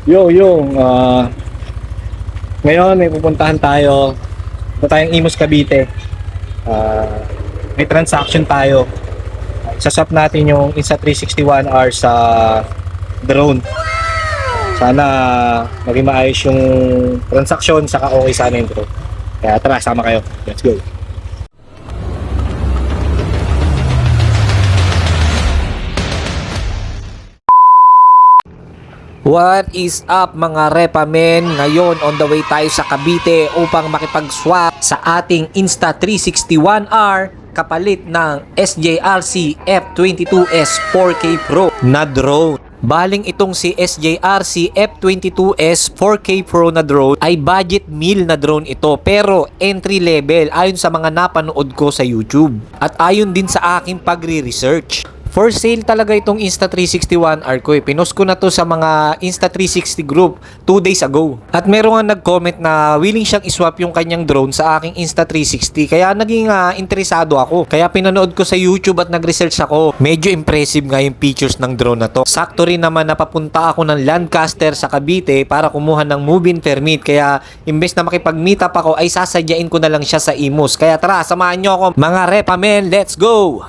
Yo, ngayon may pupuntahan tayo. Punta tayong Imus Cavite. May transaction tayo. Saswap natin yung Insta360 1R sa drone. Sana maging maayos yung transaction, saka okay sana yung drone. Kaya tara, sama kayo. Let's go. What is up mga repamen? Ngayon on the way tayo sa Cavite upang makipag-swap sa ating Insta360 1R kapalit ng SJRC F22S 4K Pro na drone. Baling itong si SJRC F22S 4K Pro na drone ay budget meal na drone ito pero entry level ayon sa mga napanood ko sa YouTube at ayon din sa aking pagre-research. For sale talaga itong Insta360 1R ko eh. Pinost ko na to sa mga Insta360 group 2 days ago. At meron nga nag-comment na willing siyang iswap yung kanyang drone sa aking Insta360. Kaya naging interesado ako. Kaya pinanood ko sa YouTube at nag-research ako. Medyo impressive nga yung features ng drone na to. Sakto rin naman napapunta ako ng Lancaster sa Cavite para kumuha ng move-in permit. Kaya imbes na makipag-meet up ako ay sasadyain ko na lang siya sa Imus. Kaya tara, samahan nyo ako mga repamen. Let's go!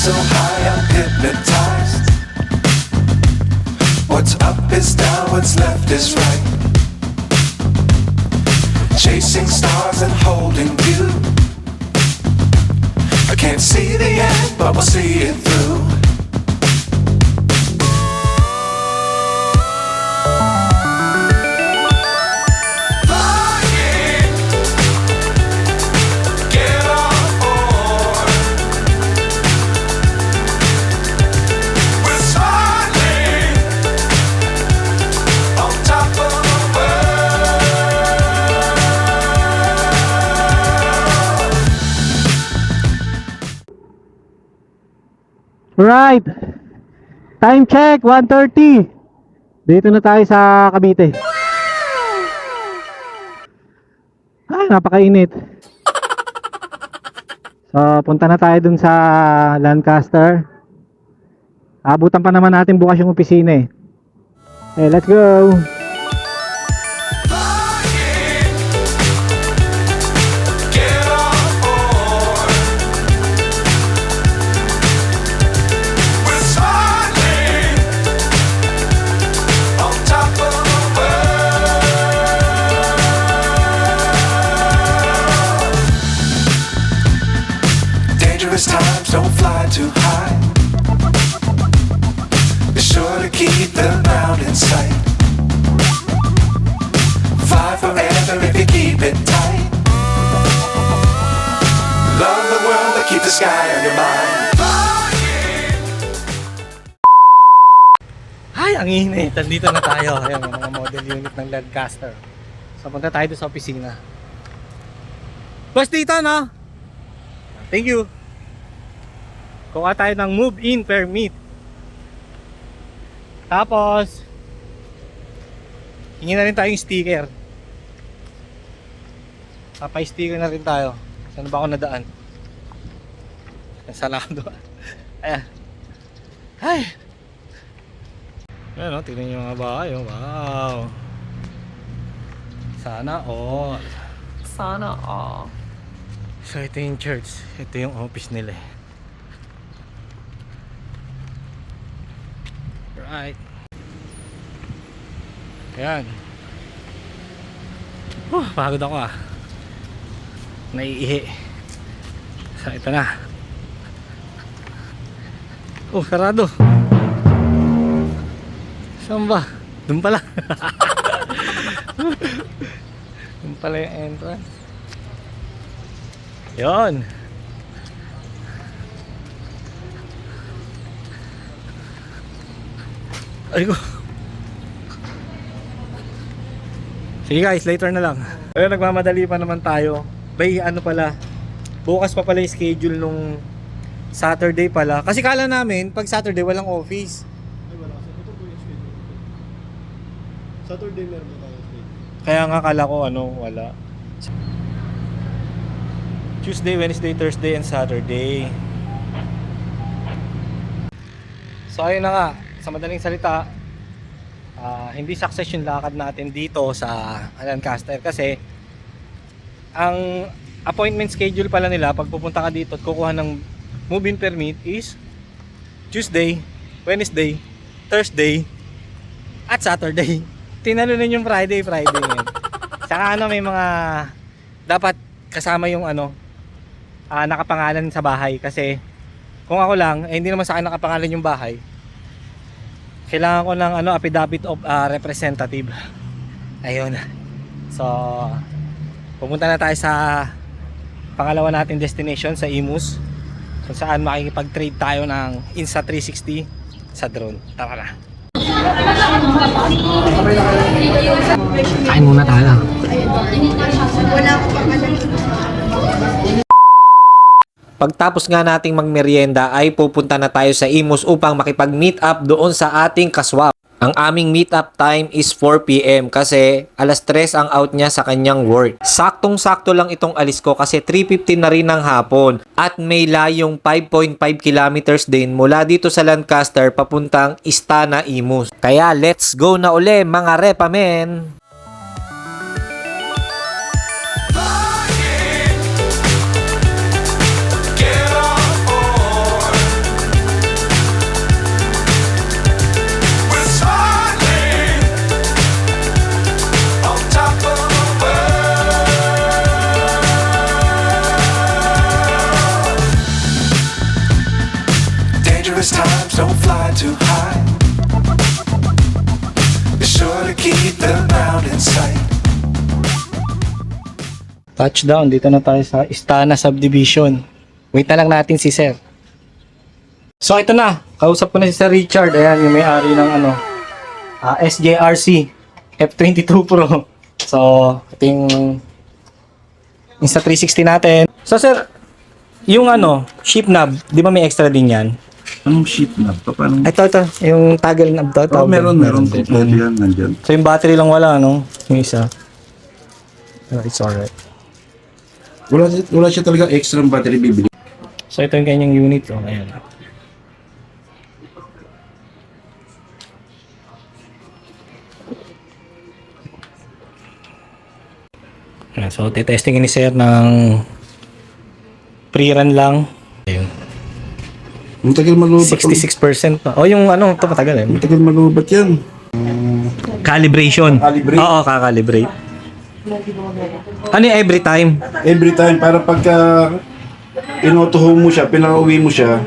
So high I'm hypnotized. What's up is down, what's left is right. Chasing stars and holding you. I can't see the end, but we'll see it through. Right. Time check 1:30. Dito na tayo sa Cavite. Ay, napakainit. So, punta na tayo dun sa Lancaster. Abutan pa naman natin bukas yung opisina eh. Okay, let's go. Times don't fly too high. Be sure to keep the ground in sight. Fly forever if you keep it tight. Love the world but keep the sky on your mind. Ay, ang init. Nandito na tayo. Ayan, yung mga model unit ng Lancaster. So, punta tayo doon sa opisina. Boss, dito, no? Thank you. Kuha tayo ng move-in permit. Tapos, hingin na rin tayong sticker. Papay-sticker na rin tayo. Saan ba ako nadaan? Sa lado. Ayan. Ay! Ayan o, tignan nyo mga bahay. Oh. Wow! Sana all. Sana all. So ito yung church. Ito yung office nila eh. Right. Ayan. Pagod ako ah. Naiihi. So ito na. Sarado. Saan ba? Doon pala. Doon pala yung entrance. Yun. Ay ko. Sige guys, later na lang. Ayun, nagmamadali pa naman tayo. Bay, ano pala, bukas pa pala yung schedule nung Saturday pala. Kasi kala namin, pag Saturday walang office. Ay, wala. Ito po yung schedule ko. Saturday meron ba tayo schedule? Kaya nga kala ko wala. Tuesday, Wednesday, Thursday, and Saturday. So ayun na nga, sa madaling salita, hindi success yung lakad natin dito sa Lancaster kasi ang appointment schedule pala nila pag pupunta ka dito at kukuha ng move-in permit is Tuesday, Wednesday, Thursday, at Saturday. Tinalunan yung Friday ngayon. Saka may mga dapat kasama yung nakapangalan sa bahay kasi kung ako lang, hindi naman sa akin nakapangalan yung bahay. Kailangan ko ng affidavit of representative. Ayun. So, pupunta na tayo sa pangalawa nating destination sa Imus kung saan makikipag-trade tayo ng Insta360 sa drone. Tara na. Kain muna tayo. Pagtapos nga nating magmerienda ay pupunta na tayo sa Imus upang makipag-meet up doon sa ating kaswap. Ang aming meet up time is 4 PM kasi alas 3 ang out niya sa kanyang work. Saktong-sakto lang itong alis ko kasi 3:15 na rin ng hapon at may layong 5.5 kilometers din mula dito sa Lancaster papuntang Istana, Imus. Kaya let's go na uli mga repamen! Get on board. We're smiling on top of the world. Dangerous times don't fly too high. Be sure to keep the ground in sight. Touchdown, dito na tayo sa Istana Subdivision. Wait na lang natin si Sir. So ito na, kausap ko na si Sir Richard. Ayan, yung may-ari ng SJRC F22 Pro. So, ito yung Insta360 natin. So Sir, yung ship knob, di ba may extra din yan? Anong sheet na? Paano? Ito, yung toggle knob to. Oh, meron. Kompleto yan, nandyan. So yung battery lang wala, yung isa. It's alright. Wala siya talaga extra battery bibili. So ito yung kanyang unit. Oh, ayan. Ayan, so titestingin ni Sir ng pre-run lang. Ayun. Ang tagal malubat. 66% pa. Oh, yung ito matagal eh. Ang tagal malubat yan. Calibration. Calibrate? Oo, kakalibrate. Ano yung every time? Every time, para pagka inotoho mo siya, pinauwi mo siya,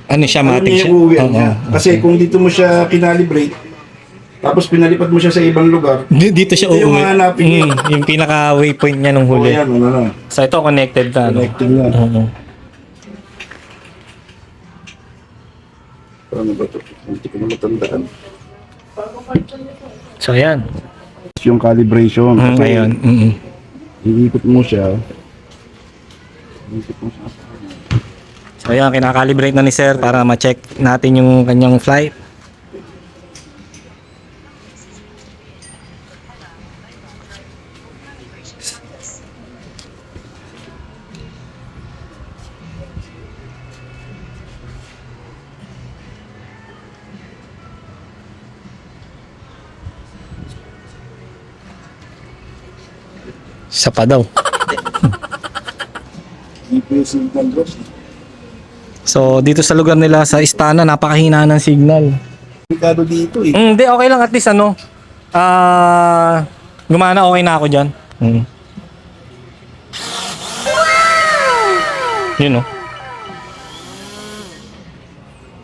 Ano siya, ano matic niya siya? yung uwian Oo, niya. Kasi kung dito mo siya kinalibrate, tapos pinalipat mo siya sa ibang lugar, Dito siya ito yung uuwi. hahanapin niya. Yung pinaka waypoint niya nung O huli. yan, na. So ito connected na. Connecting na. Oo. Paano ba ito? Hindi ko na matandaan. So ayan. Yung calibration. Kasi Ayun. iikot mo siya. Iikot mo siya. So ayan, kinakalibrate na ni Sir para ma-check natin yung kanyang flight. Isa pa daw. GPS signal loss. So dito sa lugar nila sa Istana, napakahina ng signal. Delikado dito eh. Hindi, okay lang at least gumana, okay na ako dyan. Yun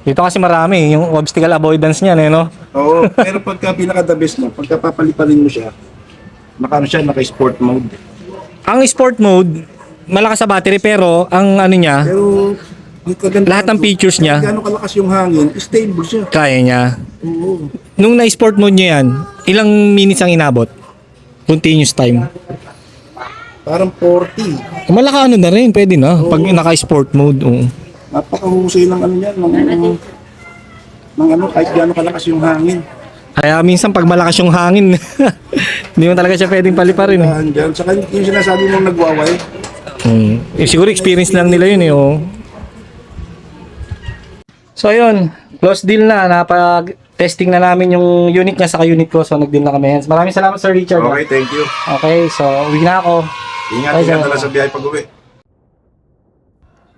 Dito kasi marami, yung obstacle avoidance niyan Oo, pero pagka pinaka-the best mo, pagka papalipalin mo siya, naka-sport mode. Ang sport mode, malakas sa battery pero ang niya, Pero ang kagandahan lahat ng doon, features niya, kahit gaano kalakas yung hangin, stable siya. kaya niya. Oo. Nung na-sport mode niya yan, ilang minutes ang inabot? Continuous time. Parang 40. Malaka ano na rin, pwede na. Pag naka-sport mode. Oo. Napakahusay ng ano yan. Ng ano, kahit gano'n kalakas yung hangin. Kaya minsan pag malakas yung hangin, hindi mo talaga siya pwedeng paliparin. Dyan. Saka yung sinasabi mong nagwaway. Siguro experience lang nila yun eh. Oh. So ayun, close deal na. Napag-testing na namin yung unit niya sa unit ko. So nag-deal na kami. Maraming salamat Sir Richard. Okay, thank you. Okay, so uwi na ako. Ingat, Bye, ingat sir. na lang sa biyahe pag-uwi.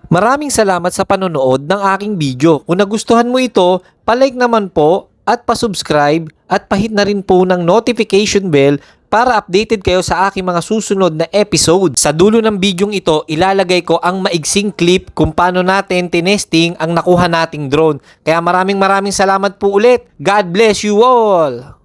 Maraming salamat sa panonood ng aking video. Kung nagustuhan mo ito, palike naman po at pasubscribe at pahit na rin po ng notification bell para updated kayo sa aking mga susunod na episode. Sa dulo ng bidyong ito, ilalagay ko ang maigsing clip kung paano natin tinesting ang nakuha nating drone. Kaya maraming salamat po ulit. God bless you all!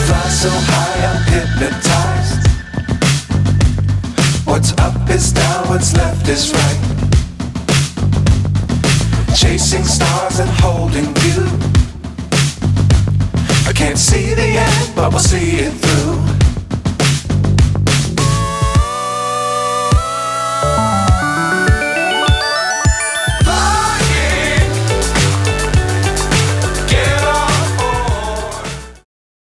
Fly so high, I'm hypnotized. What's up is down, what's left is right. Chasing stars and holding you. I can't see the end, but we'll see it through.